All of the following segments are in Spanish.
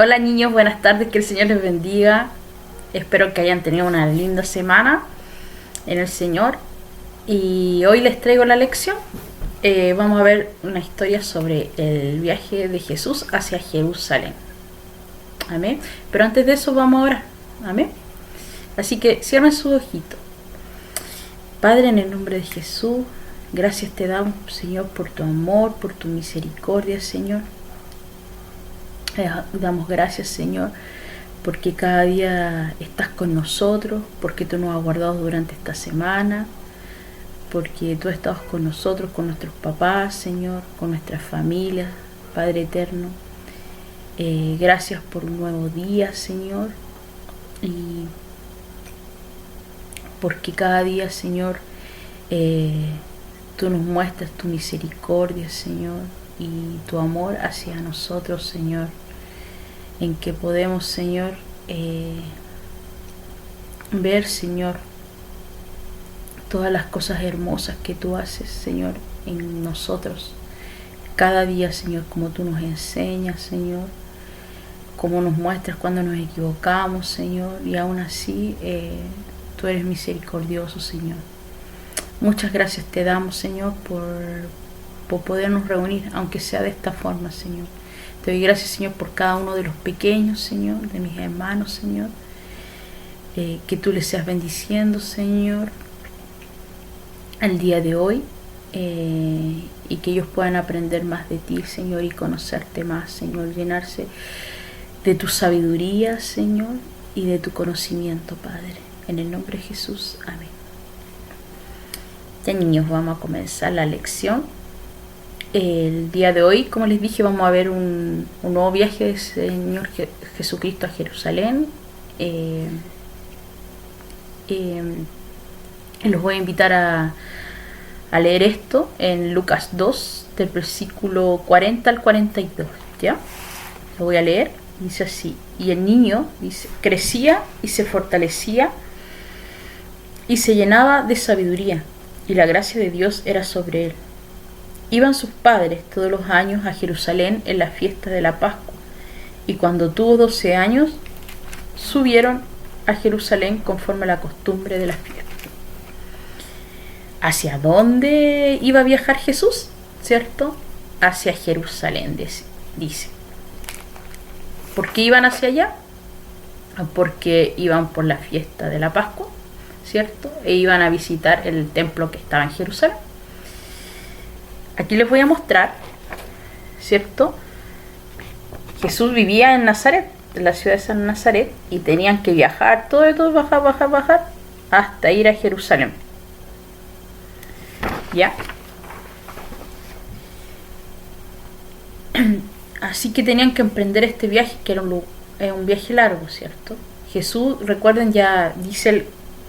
Hola niños, buenas tardes, que el Señor les bendiga. Espero que hayan tenido una linda semana en el Señor. Y hoy les traigo la lección. Vamos a ver una historia sobre el viaje de Jesús hacia Jerusalén. Amén. Pero antes de eso vamos a orar. Amén. Así que cierren sus ojitos. Padre, en el nombre de Jesús, gracias te damos, Señor, por tu amor, por tu misericordia, Señor. Damos gracias, Señor, porque cada día estás con nosotros, porque tú nos has guardado durante esta semana, porque tú has estado con nosotros, con nuestros papás, Señor, con nuestras familias, Padre eterno. Gracias por un nuevo día, Señor, y porque cada día, Señor, tú nos muestras tu misericordia, Señor, y tu amor hacia nosotros, Señor, en que podemos, Señor, ver, Señor, todas las cosas hermosas que tú haces, Señor, en nosotros. Cada día, Señor, como tú nos enseñas, Señor, como nos muestras cuando nos equivocamos, Señor, y aún así tú eres misericordioso, Señor. Muchas gracias te damos, Señor, por podernos reunir, aunque sea de esta forma, Señor. Te doy gracias, Señor, por cada uno de los pequeños, Señor, de mis hermanos, Señor. Que tú les seas bendiciendo, Señor, al día de hoy. Y que ellos puedan aprender más de ti, Señor, y conocerte más, Señor. Llenarse de tu sabiduría, Señor, y de tu conocimiento, Padre. En el nombre de Jesús. Amén. Ya, niños, vamos a comenzar la lección. El día de hoy, como les dije, vamos a ver un nuevo viaje del Señor Jesucristo a Jerusalén. Los voy a invitar a leer esto en Lucas 2, del versículo 40 al 42. ¿Ya? Lo voy a leer. Dice así: y el niño, dice, crecía y se fortalecía y se llenaba de sabiduría, y la gracia de Dios era sobre él. Iban sus padres todos los años a Jerusalén en la fiesta de la Pascua, y cuando tuvo 12 años, subieron a Jerusalén conforme a la costumbre de la fiesta. ¿Hacia dónde iba a viajar Jesús? ¿Cierto? Hacia Jerusalén, dice. ¿Por qué iban hacia allá? Porque iban por la fiesta de la Pascua, ¿cierto? E iban a visitar el templo que estaba en Jerusalén. Aquí les voy a mostrar, ¿cierto? Jesús vivía en Nazaret, en la ciudad de San Nazaret, y tenían que viajar, todo, bajar, hasta ir a Jerusalén. ¿Ya? Así que tenían que emprender este viaje, que era un viaje largo, ¿cierto? Jesús, recuerden, ya dice,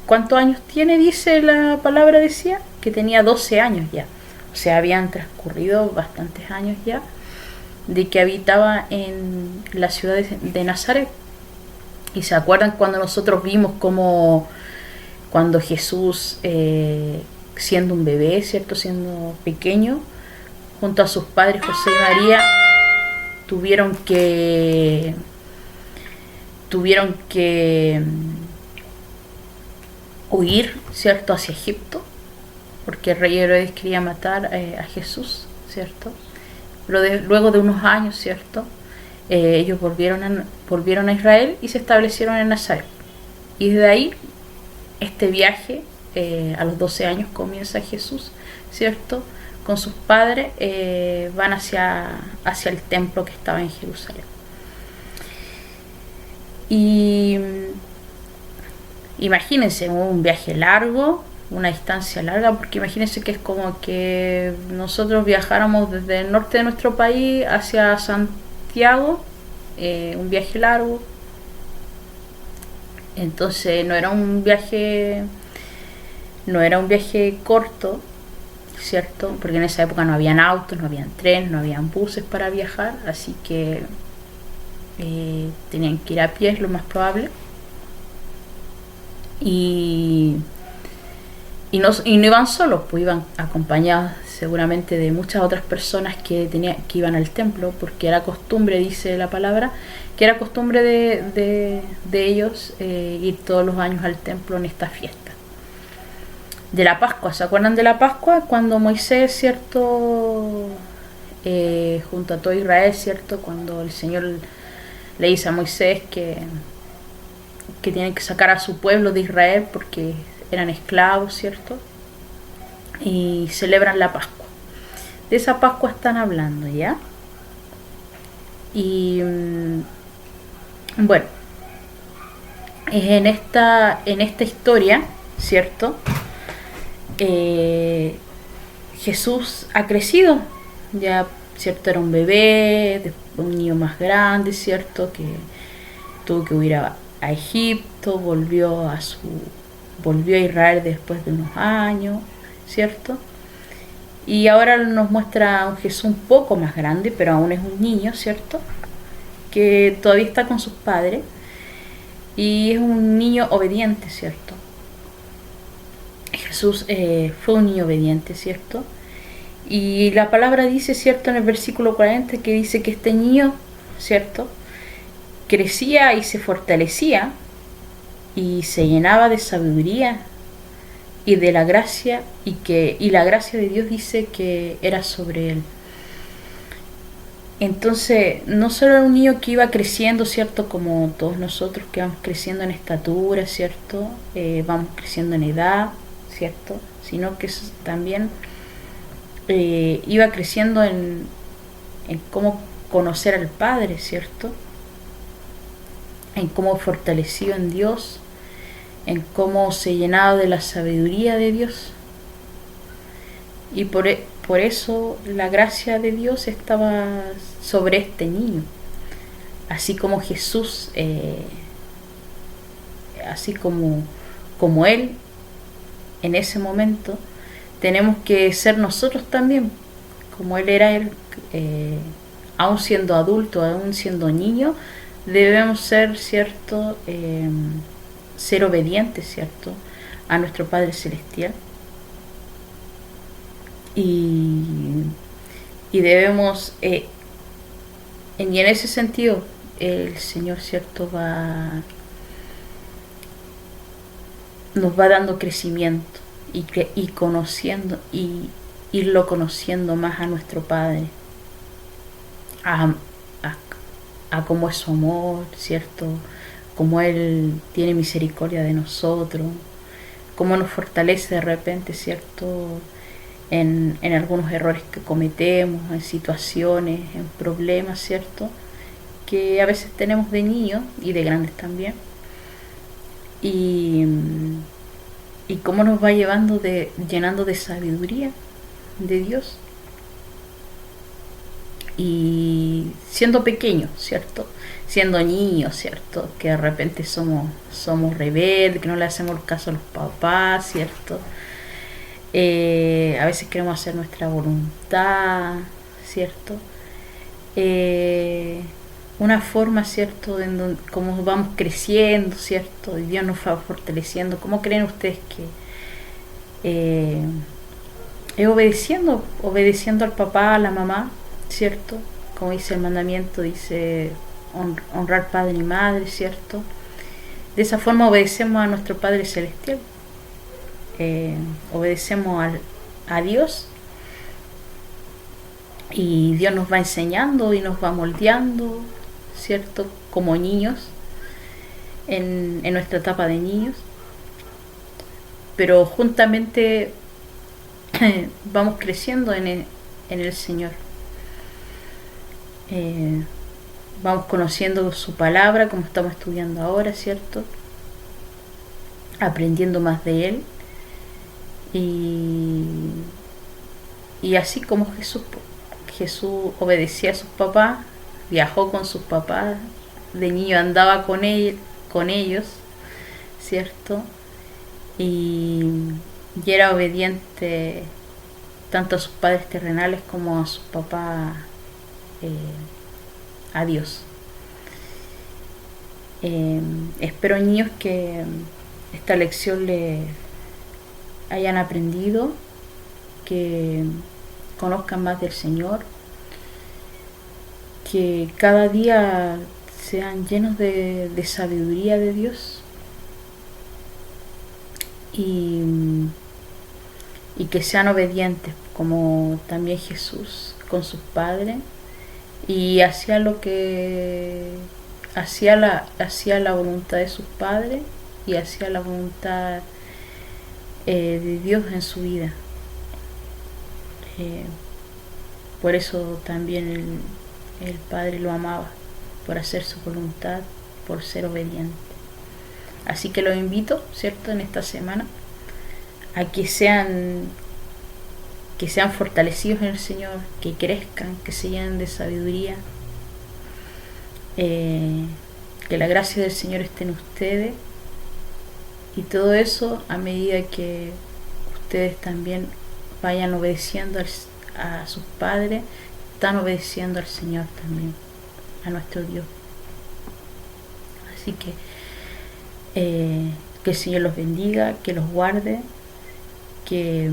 ¿cuántos años tiene? Dice la palabra, decía, que tenía 12 años ya. O sea, habían transcurrido bastantes años ya de que habitaba en la ciudad de Nazaret. Y se acuerdan cuando nosotros vimos como cuando Jesús, siendo un bebé, ¿cierto? Siendo pequeño, junto a sus padres José y María, tuvieron que huir, ¿cierto? Hacia Egipto, porque el rey Herodes quería matar a Jesús, ¿cierto? Pero luego de unos años, ¿cierto? Ellos volvieron a Israel y se establecieron en Nazaret. Y desde ahí, este viaje, a los 12 años comienza Jesús, ¿cierto? Con sus padres van hacia el templo que estaba en Jerusalén. Y imagínense un viaje largo, una distancia larga, porque imagínense que es como que nosotros viajáramos desde el norte de nuestro país hacia Santiago, un viaje largo. Entonces no era un viaje corto, ¿cierto? Porque en esa época no habían autos, no habían trenes, no habían buses para viajar, así que tenían que ir a pie, es lo más probable. Y no iban solos, pues iban acompañados seguramente de muchas otras personas que iban al templo, porque era costumbre, dice la palabra, que era costumbre de ellos ir todos los años al templo en esta fiesta. De la Pascua, ¿se acuerdan de la Pascua? Cuando Moisés, ¿cierto? Junto a todo Israel, ¿cierto? Cuando el Señor le dice a Moisés que tienen que sacar a su pueblo de Israel porque eran esclavos, ¿cierto? Y celebran la Pascua. De esa Pascua están hablando, ¿ya? Y bueno, en esta historia, ¿cierto? Jesús ha crecido, ya, ¿cierto? Era un bebé, un niño más grande, ¿cierto? Que tuvo que huir a Egipto, volvió a Israel después de unos años, ¿cierto? Y ahora nos muestra a un Jesús un poco más grande, pero aún es un niño, ¿cierto? Que todavía está con sus padres y es un niño obediente, ¿cierto? Jesús fue un niño obediente, ¿cierto? Y la palabra dice, ¿cierto? En el versículo 40 que dice que este niño, ¿cierto? Crecía y se fortalecía y se llenaba de sabiduría y de la gracia y la gracia de Dios dice que era sobre él. Entonces, no solo era un niño que iba creciendo, ¿cierto? Como todos nosotros que vamos creciendo en estatura, ¿cierto? Vamos creciendo en edad, ¿cierto? Sino que también iba creciendo en cómo conocer al Padre, ¿cierto? En cómo fortaleció en Dios, en cómo se llenaba de la sabiduría de Dios. Y por eso la gracia de Dios estaba sobre este niño. Así como Jesús, así como Él, en ese momento, tenemos que ser nosotros también, como Él era, aún siendo adulto, aún siendo niño, debemos ser, ¿cierto? Ser obedientes, ¿cierto? A nuestro Padre Celestial. Y debemos, y en ese sentido, el Señor, ¿cierto? Nos va dando crecimiento y conociendo, y irlo conociendo más a nuestro Padre, a cómo es su amor, ¿cierto? Cómo Él tiene misericordia de nosotros, cómo nos fortalece de repente, ¿cierto? En algunos errores que cometemos, en situaciones, en problemas, ¿cierto? Que a veces tenemos de niños y de grandes también. Y cómo nos va llenando de sabiduría de Dios. Y siendo pequeños, ¿cierto? Siendo niños, ¿cierto? Que de repente somos rebeldes, que no le hacemos caso a los papás, ¿cierto? A veces queremos hacer nuestra voluntad, ¿cierto? Una forma, ¿cierto? En cómo vamos creciendo, ¿cierto? Y Dios nos va fortaleciendo. ¿Cómo creen ustedes que es obedeciendo al papá, a la mamá, ¿cierto? Como dice el mandamiento, dice honrar padre y madre, ¿cierto? De esa forma obedecemos a nuestro Padre Celestial. Obedecemos a Dios y Dios nos va enseñando y nos va moldeando, ¿cierto? Como niños, en nuestra etapa de niños, pero juntamente vamos creciendo en el Señor. Vamos conociendo su palabra como estamos estudiando ahora, ¿cierto? Aprendiendo más de Él. Y así como Jesús obedecía a sus papás, viajó con sus papás, de niño andaba con ellos, ¿cierto? Y era obediente tanto a sus padres terrenales como a sus papás, a Dios. Espero, niños, que esta lección le hayan aprendido, que conozcan más del Señor, que cada día sean llenos de sabiduría de Dios y que sean obedientes como también Jesús con sus padres, y hacía lo que hacía la voluntad de sus padres y hacía la voluntad de Dios en su vida. Por eso también el Padre lo amaba, por hacer su voluntad, por ser obediente. Así que los invito, ¿cierto?, en esta semana a que sean fortalecidos en el Señor, que crezcan, que se llenen de sabiduría, que la gracia del Señor esté en ustedes, y todo eso a medida que ustedes también vayan obedeciendo a sus padres, están obedeciendo al Señor también, a nuestro Dios. Así que el Señor los bendiga, que los guarde, que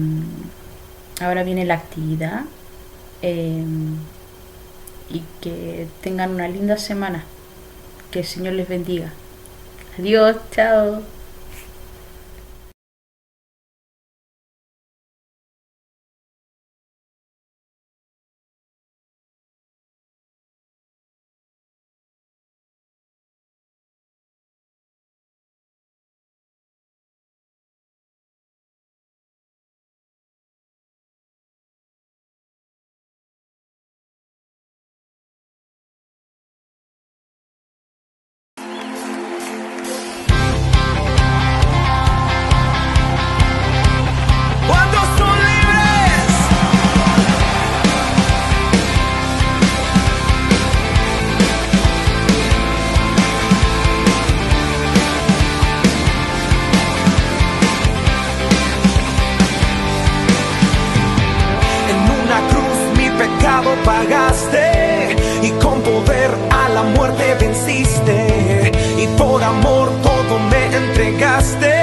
ahora viene la actividad, y que tengan una linda semana. Que el Señor les bendiga. Adiós, chao. Pagaste y con poder a la muerte venciste, y por amor todo me entregaste.